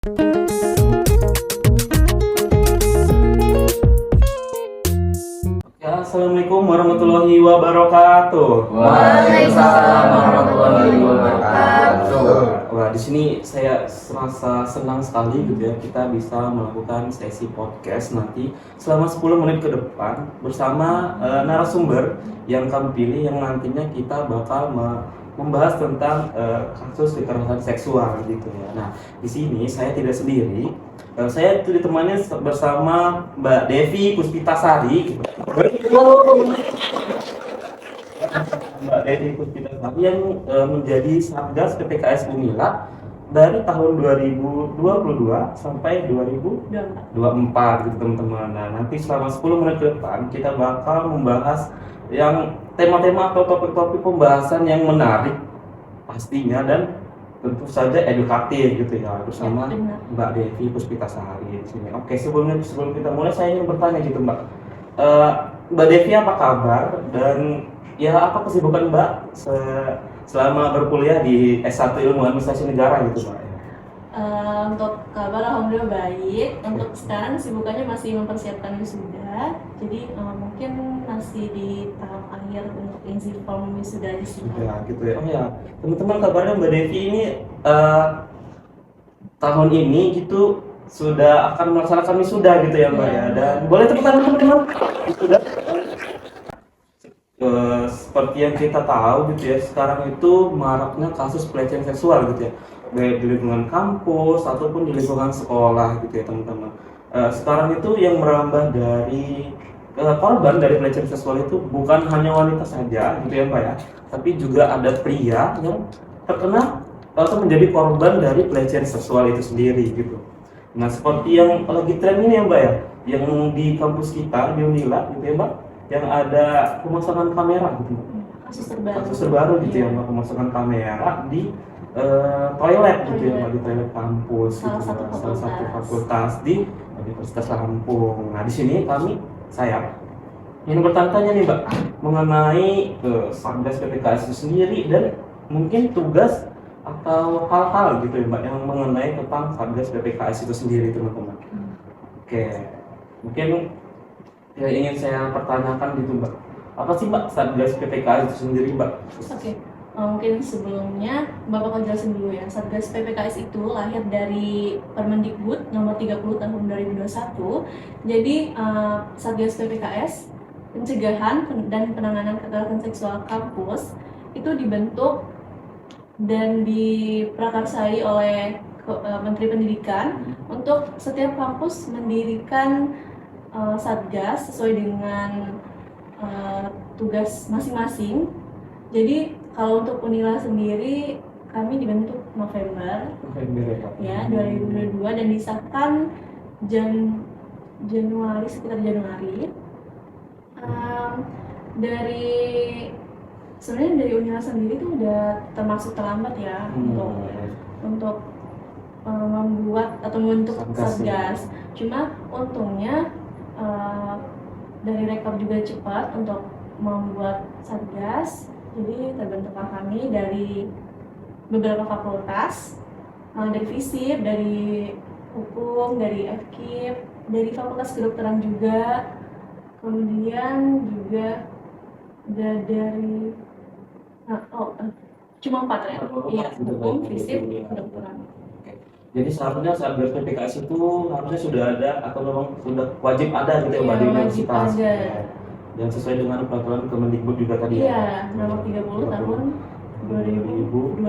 Assalamualaikum warahmatullahi wabarakatuh. Waalaikumsalam warahmatullahi wabarakatuh. Wah, di sini saya merasa senang sekali gitu ya, kita bisa melakukan sesi podcast nanti selama 10 menit ke depan bersama narasumber yang kami pilih, yang nantinya kita bakal membahas tentang kasus kekerasan seksual gitu ya. Nah, di sini saya tidak sendiri. Saya itu ditemani bersama Mbak Devi Puspitasari. Mbak Devi Puspitasari yang menjadi Satgas PPKS Unila dari tahun 2022 sampai 2024 gitu teman-teman. Nah, nanti selama 10 menit ke depan kita bakal membahas yang tema-tema atau topik-topik pembahasan yang menarik pastinya dan tentu saja edukatif gitu ya bersama Mbak Devi Puspitasari di sini. Oke, sebelum kita mulai saya ingin bertanya gitu Mbak. Mbak Devi apa kabar dan ya apa kesibukan Mbak selama berkuliah di S1 Ilmu Administrasi Negara gitu Mbak? Untuk kabar alhamdulillah baik. Untuk sekarang sibukannya masih mempersiapkan wisuda. Jadi mungkin masih di tahap akhir untuk isi form wisuda di sini. Ya gitu ya. Oh ya, teman-teman kabarnya Mbak Devi ini tahun ini gitu sudah akan melaksanakan wisuda gitu ya Mbak ya. Dan boleh tepuk tangan teman-teman. Wisuda. Seperti yang kita tahu gitu ya, sekarang itu maraknya kasus pelecehan seksual gitu ya, baik di lingkungan kampus ataupun di lingkungan sekolah gitu ya teman-teman. Sekarang itu yang merambah dari korban dari pelecehan seksual itu bukan hanya wanita saja gitu ya Mbak ya, tapi juga ada pria yang terkena atau menjadi korban dari pelecehan seksual itu sendiri gitu. Nah, seperti yang lagi tren ini ya Mbak ya, yang di kampus kita di Unila gitu ya Mbak, yang ada pemasangan kamera gitu Mbak. Kasus terbaru gitu ya Mbak, pemasangan kamera di toilet gitu ya Mbak, di toilet kampus gitu, salah satu fakultas di Universitas Lampung. Nah, di sini saya ingin bertanya nih Mbak mengenai Satgas PPKS itu sendiri dan mungkin tugas atau hal-hal gitu ya Mbak yang mengenai tentang Satgas PPKS itu sendiri teman-teman. Oke, mungkin yang ingin saya pertanyakan gitu Mbak, apa sih Mbak Satgas PPKS itu sendiri Mbak? Oke. Mungkin sebelumnya Bapak akan jelasin dulu ya. Satgas PPKS itu lahir dari Permendikbud nomor 30 tahun 2021. Jadi Satgas PPKS pencegahan dan penanganan kekerasan seksual kampus itu dibentuk dan diprakarsai oleh Menteri Pendidikan untuk setiap kampus mendirikan Satgas sesuai dengan tugas masing-masing. Jadi kalau untuk Unila sendiri kami dibentuk November ya 2022 dan disahkan Januari, sekitar Januari. Sebenarnya dari Unila sendiri itu udah termasuk terlambat ya untuk membuat atau membentuk Satgas. Cuma untungnya dari rektor juga cepat untuk membuat Satgas. Jadi terbentuklah kami dari beberapa fakultas, dari FISIP, dari hukum, dari FKIP, dari fakultas kedokteran juga, kemudian juga dari cuma 4 ya, iya, hukum, FISIP, kedokteran. Jadi seharusnya Satgas PPKS itu harusnya sudah ada atau memang sudah wajib ada gitu ya Mbak di universitas. Dan sesuai dengan peraturan Kemendikbud juga tadi ya? Iya, nomor 30 tahun 2021.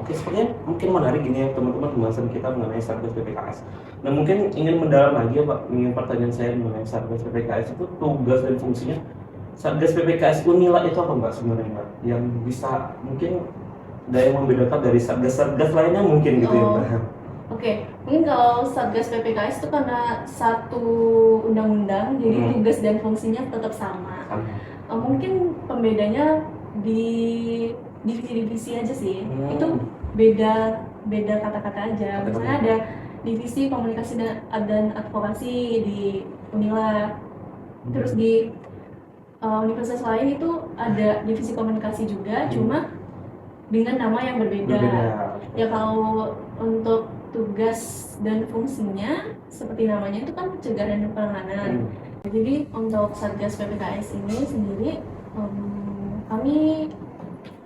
Oke, sepertinya mungkin menarik gini ya teman-teman pembahasan kita mengenai Satgas PPKS. Nah, mungkin ingin mendalam lagi ya Pak, ingin pertanyaan saya mengenai Satgas PPKS itu tugas dan fungsinya. Satgas PPKS Unila itu apa Mbak sebenarnya Mbak? Yang bisa mungkin ada yang membedakan dari Satgas lainnya mungkin gitu ya Mbak? Oke, mungkin kalau Satgas PPKS itu karena satu undang-undang, jadi tugas dan fungsinya tetap sama. Mungkin pembedanya di divisi-divisi aja sih. Itu beda kata-kata aja. Misalnya ada divisi komunikasi dan advokasi di Unila. Terus di universitas lain itu ada divisi komunikasi juga, cuma dengan nama yang berbeda. Ya kalau untuk tugas dan fungsinya seperti namanya itu kan pencegahan dan penanganan. Jadi untuk Satgas PPKS ini sendiri kami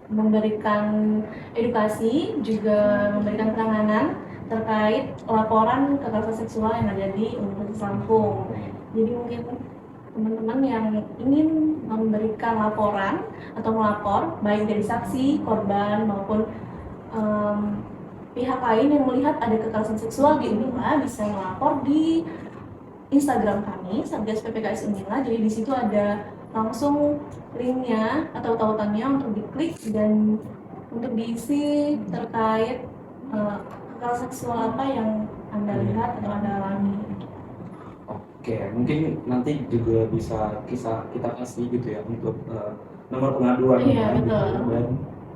memberikan edukasi, juga memberikan penanganan terkait laporan kekerasan seksual yang ada di Universitas Lampung. Jadi mungkin teman-teman yang ingin memberikan laporan atau melapor baik dari saksi, korban maupun pihak lain yang melihat ada kekerasan seksual di Unila bisa melapor di Instagram kami Satgas PPKS Unila. Jadi di situ ada langsung linknya atau tautannya untuk diklik dan untuk diisi terkait kekerasan seksual apa yang Anda lihat atau Anda alami. Oke, mungkin nanti juga bisa kita kasih gitu ya untuk nomor pengaduan. Iya, betul.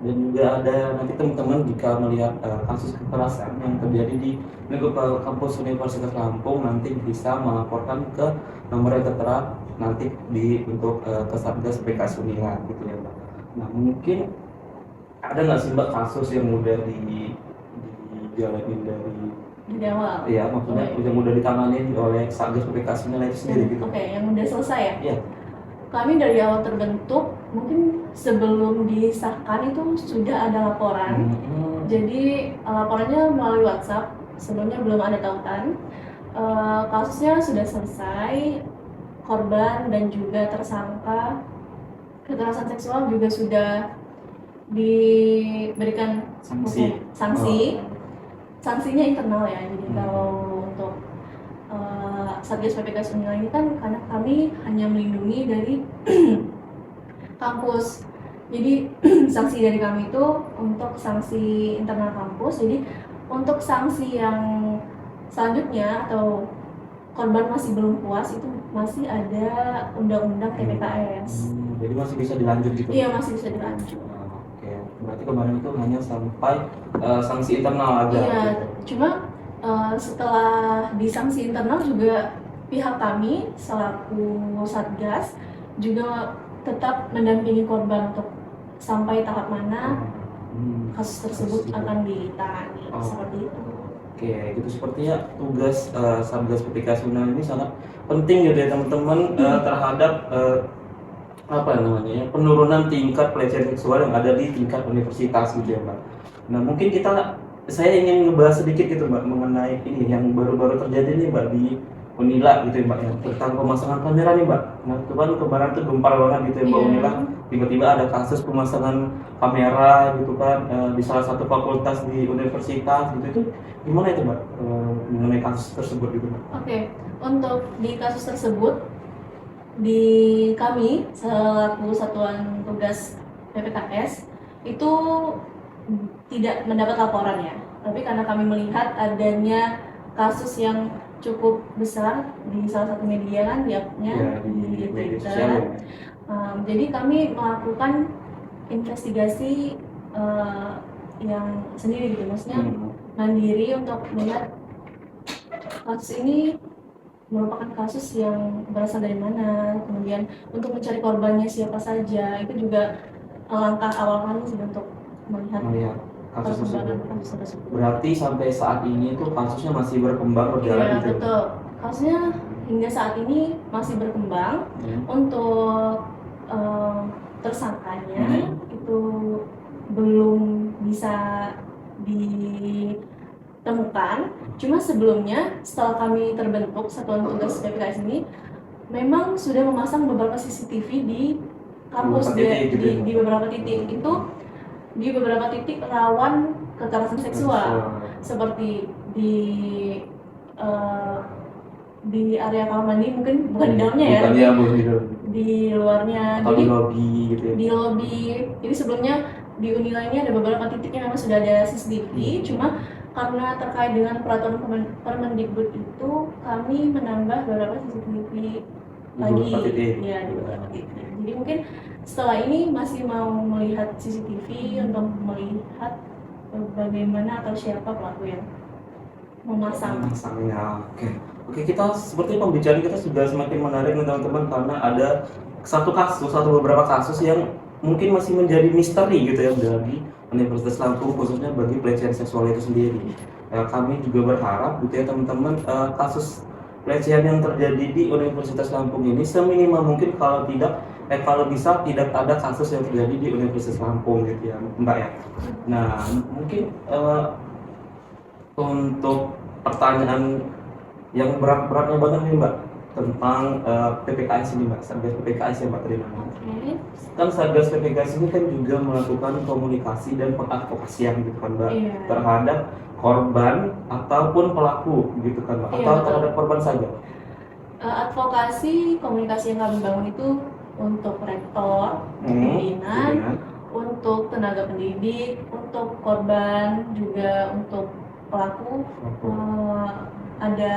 Dan juga ada nanti teman-teman jika melihat kasus kekerasan yang terjadi di lingkup kampus Universitas Lampung nanti bisa melaporkan ke nomor yang tertera nanti untuk ke Satgas PPKS Unila gitu ya Mbak. Nah mungkin ada nggak sih Mbak kasus yang mudah dijalanin dari awal? Iya, maksudnya yang mudah ditangani oleh Satgas PPKS Unila itu sendiri gitu. Oke, yang udah selesai ya? Iya. Kami dari awal terbentuk, mungkin sebelum disahkan itu sudah ada laporan. Jadi laporannya melalui WhatsApp, sebelumnya belum ada tautan. Kasusnya sudah selesai, korban dan juga tersangka kekerasan seksual juga sudah diberikan sanksi. Sanksinya internal ya, jadi kalau untuk Satgas PPKS Unila ini kan karena kami hanya melindungi dari kampus. Jadi sanksi dari kami itu untuk sanksi internal kampus. Jadi untuk sanksi yang selanjutnya atau korban masih belum puas itu masih ada undang-undang PPKS. Jadi masih bisa dilanjut gitu? Iya, masih bisa dilanjut. Oke, berarti kemarin itu hanya sampai sanksi internal aja. Iya, gitu. cuma setelah di sanksi internal juga pihak kami selaku Satgas juga tetap mendampingi korban untuk sampai tahap mana kasus tersebut akan ditangani seperti itu. Oke, gitu sepertinya tugas Satgas PPKS Unila ini sangat penting gitu ya teman-teman terhadap apa namanya ya, penurunan tingkat pelecehan seksual yang ada di tingkat universitas gitu ya Mbak. Nah mungkin saya ingin ngebahas sedikit gitu Mbak mengenai ini yang baru-baru terjadi nih Mbak di Unila gitu ya Mbak ya, tentang pemasangan kamera nih Mbak. Nah itu kan kemarin tuh gempar banget gitu ya Mbak Unila, tiba-tiba ada kasus pemasangan kamera gitu kan di salah satu fakultas di universitas gitu. Itu gimana itu Mbak mengenai kasus tersebut gitu Mbak? Oke, untuk di kasus tersebut di kami selaku satuan tugas PPKS itu tidak mendapat laporan ya, tapi karena kami melihat adanya kasus yang cukup besar di salah satu media kan di Twitter. Jadi kami melakukan investigasi yang sendiri gitu, maksudnya mandiri untuk melihat kasus ini merupakan kasus yang berasal dari mana, kemudian untuk mencari korbannya siapa saja. Itu juga langkah awal kami sih untuk melihat kasus tersebut. Berarti sampai saat ini tuh kasusnya masih berkembang berjalan gitu? Iya, gitu? Betul. Kasusnya hingga saat ini masih berkembang. Untuk tersangkanya itu belum bisa ditemukan. Cuma sebelumnya setelah kami terbentuk satuan tugas PPKS ini memang sudah memasang beberapa CCTV di kampus di beberapa titik. Itu di beberapa titik rawan kekerasan seksual seperti di area kamar mandi, mungkin bukan di dalamnya ya, di luarnya, atau jadi di lobi gitu ya. Di lobi. Jadi sebelumnya di Unila ini ada beberapa titik yang memang sudah ada CCTV, cuma karena terkait dengan peraturan Permendikbud itu kami menambah beberapa CCTV lagi ya di beberapa titik. Jadi mungkin setelah ini masih mau melihat CCTV untuk melihat bagaimana atau siapa pelaku yang memasangnya. Oke, kita seperti pembicaraan kita sudah semakin menarik nih teman-teman, karena ada beberapa kasus yang mungkin masih menjadi misteri gitu ya bagi Universitas Lampung, khususnya bagi pelecehan seksual itu sendiri. kami juga berharap gitu ya teman-teman, kasus pelecehan yang terjadi di Universitas Lampung ini seminimal mungkin, kalau bisa tidak ada kasus yang terjadi di Universitas Lampung gitu ya Mbak ya. Nah mungkin untuk pertanyaan yang berat-beratnya banget nih Mbak tentang PPKS ini Mbak, Satgas PPKS ya Mbak tadi namanya. Oke. Kan Satgas PPKS ini kan juga melakukan komunikasi dan pengadvokasian gitu kan Mbak, Iya. terhadap korban ataupun pelaku gitu kan Mbak, Iya, atau betul. terhadap korban saja. Advokasi komunikasi yang kami bangun itu untuk rektor, pimpinan, untuk tenaga pendidik, untuk korban, juga untuk pelaku. Ada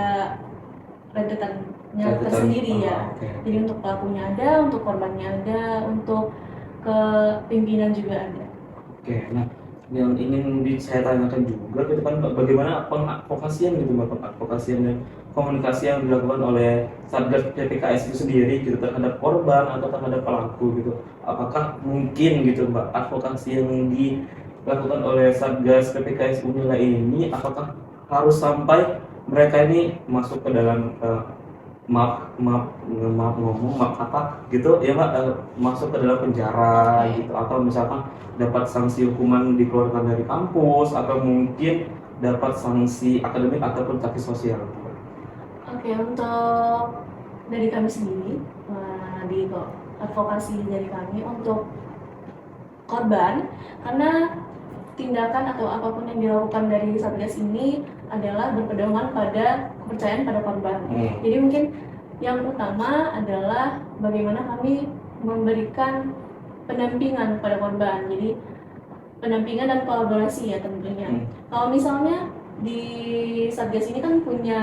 rentetannya tersendiri ya. Oke. Jadi untuk pelakunya ada, untuk korbannya ada, untuk ke pimpinan juga ada. Oke, nah yang ingin saya tanyakan juga gitu kan Mbak, bagaimana pengadvokasian gitu Mbak, pengadvokasian dan komunikasi yang dilakukan oleh Satgas PPKS itu sendiri gitu terhadap korban atau terhadap pelaku gitu. Apakah mungkin gitu Mbak, advokasi yang dilakukan oleh Satgas PPKS Unila ini apakah harus sampai mereka ini masuk ke dalam maaf kata gitu ya Mbak, masuk ke dalam penjara gitu, atau misalkan dapat sanksi hukuman dikeluarkan dari kampus, atau mungkin dapat sanksi akademik ataupun sanksi sosial. Oke, untuk dari kami sendiri, di advokasi dari kami untuk korban, karena tindakan atau apapun yang dilakukan dari Satgas ini adalah berpedoman pada kepercayaan pada korban. Jadi mungkin yang utama adalah bagaimana kami memberikan pendampingan pada korban. Jadi pendampingan dan kolaborasi ya tentunya. Kalau misalnya di Satgas ini kan punya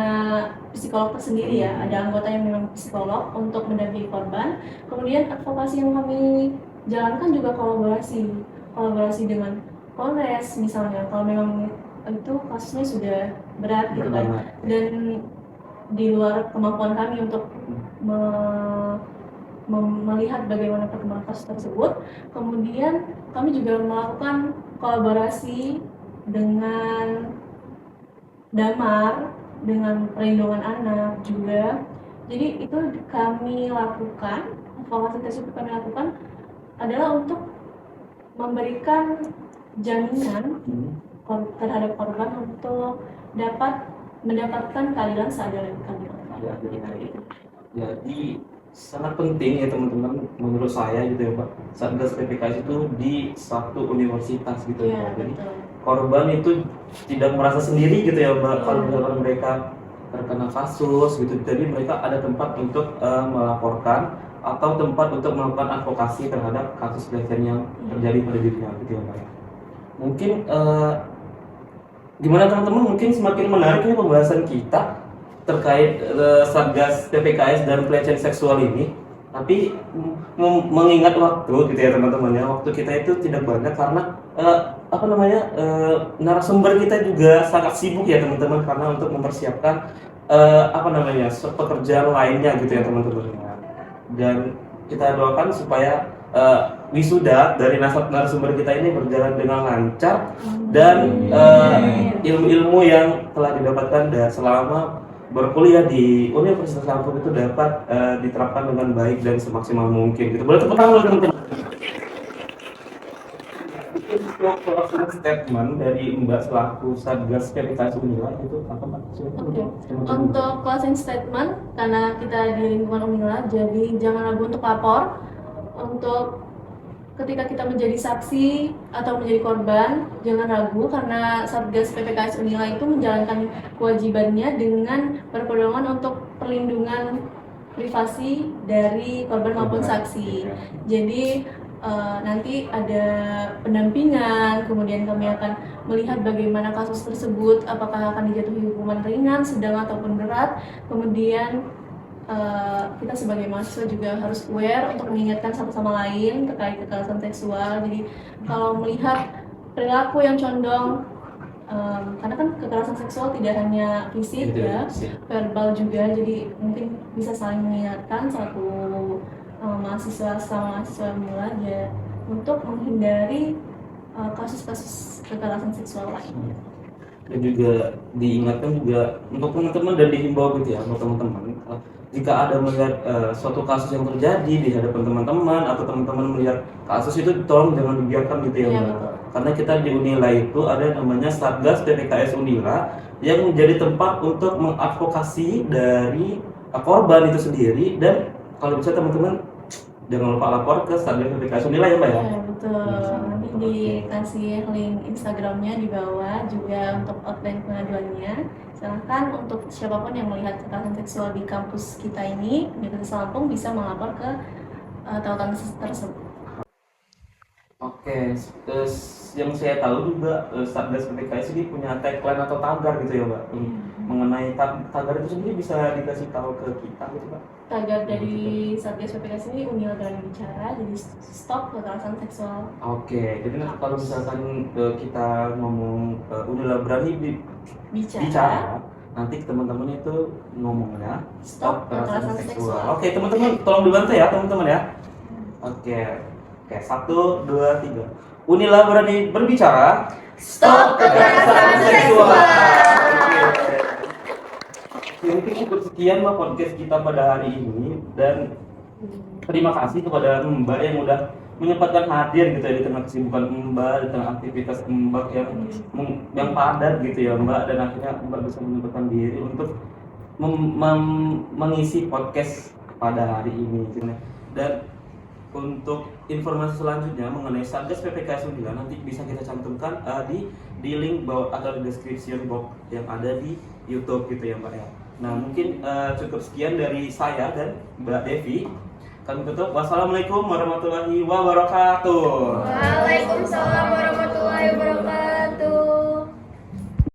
psikolog tersendiri ya, ada anggota yang memang psikolog untuk mendampingi korban. Kemudian advokasi yang kami jalankan juga kolaborasi dengan Polres misalnya, kalau memang itu kasusnya sudah berat gitu kan, dan di luar kemampuan kami untuk melihat bagaimana perkembangan kasus tersebut. Kemudian kami juga melakukan kolaborasi dengan Damar, dengan perlindungan anak juga. Jadi itu kami lakukan, advokasi tersebut kami lakukan adalah untuk memberikan jaminan terhadap korban untuk dapat mendapatkan keadilan seadil-adilnya. Jadi sangat penting ya teman-teman menurut saya gitu ya Pak, Satgas PPKS itu di satu universitas gitu ya Pak. Jadi korban itu tidak merasa sendiri gitu ya Pak, kalau misalkan mereka terkena kasus gitu, jadi mereka ada tempat untuk melaporkan atau tempat untuk melakukan advokasi terhadap kasus pelecehan yang terjadi pada dirinya gitu ya Pak. Mungkin gimana teman-teman, mungkin semakin menarik ini pembahasan kita terkait Satgas PPKS dan pelecehan seksual ini, tapi mengingat waktu gitu ya teman-teman ya, waktu kita itu tidak banyak karena narasumber kita juga sangat sibuk ya teman-teman, karena untuk mempersiapkan pekerjaan lainnya gitu ya teman-teman. Dan kita doakan supaya wisuda dari narasumber kita ini berjalan dengan lancar, dan ilmu-ilmu yang telah didapatkan selama berkuliah di Universitas Lampung itu dapat diterapkan dengan baik dan semaksimal mungkin gitu. Boleh tepuk tangan dulu teman-teman. Untuk closing statement dari Mbak selaku Satgas PPKS Unila itu apa Mbak? Untuk closing statement, karena kita di lingkungan Unila, jadi jangan ragu untuk lapor. Untuk ketika kita menjadi saksi atau menjadi korban, jangan ragu, karena Satgas PPKS Unila itu menjalankan kewajibannya dengan berpedoman untuk perlindungan privasi dari korban maupun saksi. Jadi nanti ada pendampingan, kemudian kami akan melihat bagaimana kasus tersebut, apakah akan dijatuhi hukuman ringan, sedang ataupun berat. Kemudian kita sebagai mahasiswa juga harus aware untuk mengingatkan satu sama lain terkait kekerasan seksual. Jadi kalau melihat perilaku yang condong, karena kan kekerasan seksual tidak hanya fisik ya, verbal juga, jadi mungkin bisa saling mengingatkan satu mahasiswa sama mahasiswa Unila ya, untuk menghindari kasus-kasus kekerasan seksual lainnya. dan juga diingatkan juga untuk teman-teman dan dihimbau gitu ya untuk teman-teman, jika ada melihat suatu kasus yang terjadi di hadapan teman-teman atau teman-teman melihat kasus itu, tolong jangan dibiarkan gitu ya, Iya, Mbak. betul. Karena kita di Unila itu ada namanya Satgas PPKS Unila yang menjadi tempat untuk mengadvokasi dari korban itu sendiri, dan kalau bisa teman-teman jangan lupa lapor ke Satgas PPKS Unila ya, Mbak ya. Iya, betul. Nanti dikasih link Instagramnya di bawah juga untuk outline pengaduannya. Silahkan untuk siapapun yang melihat kekerasan seksual di kampus kita ini, Universitas Lampung, bisa melapor ke tautan tersebut. Oke, yang saya tahu juga Satgas PPKS ini punya tagline atau tagar gitu ya, Mbak. Mengenai tagar itu sendiri bisa dikasih tahu ke kita gitu, Mbak. Tagar dari Satgas PPKS ini Unila berani bicara, jadi stop kekerasan seksual. Oke, jadi nanti kalau misalkan kita ngomong Unila berani Bicara. bicara, nanti teman-teman itu ngomongnya Stop kekerasan seksual. Oke, teman-teman tolong dibantu ya, teman-teman ya. Oke, 1, 2, 3. Unila berani berbicara. Stop kekerasan seksual. Oke, mungkin cukup sekian Mbak podcast kita pada hari ini, dan terima kasih kepada Mbak yang udah menyempatkan hadir gitu ya di tengah kesibukan Mbak, di tengah aktivitas Mbak yang padat gitu ya Mbak, dan akhirnya Mbak bisa menyempatkan diri untuk mengisi podcast pada hari ini gitu. Dan untuk informasi selanjutnya mengenai Satgas PPKS Unila nanti bisa kita cantumkan di link bawah atau di description box yang ada di YouTube gitu ya Mbak ya. Nah mungkin cukup sekian dari saya dan Mbak Devi. Kami tutup. Wassalamualaikum warahmatullahi wabarakatuh. Waalaikumsalam warahmatullahi wabarakatuh.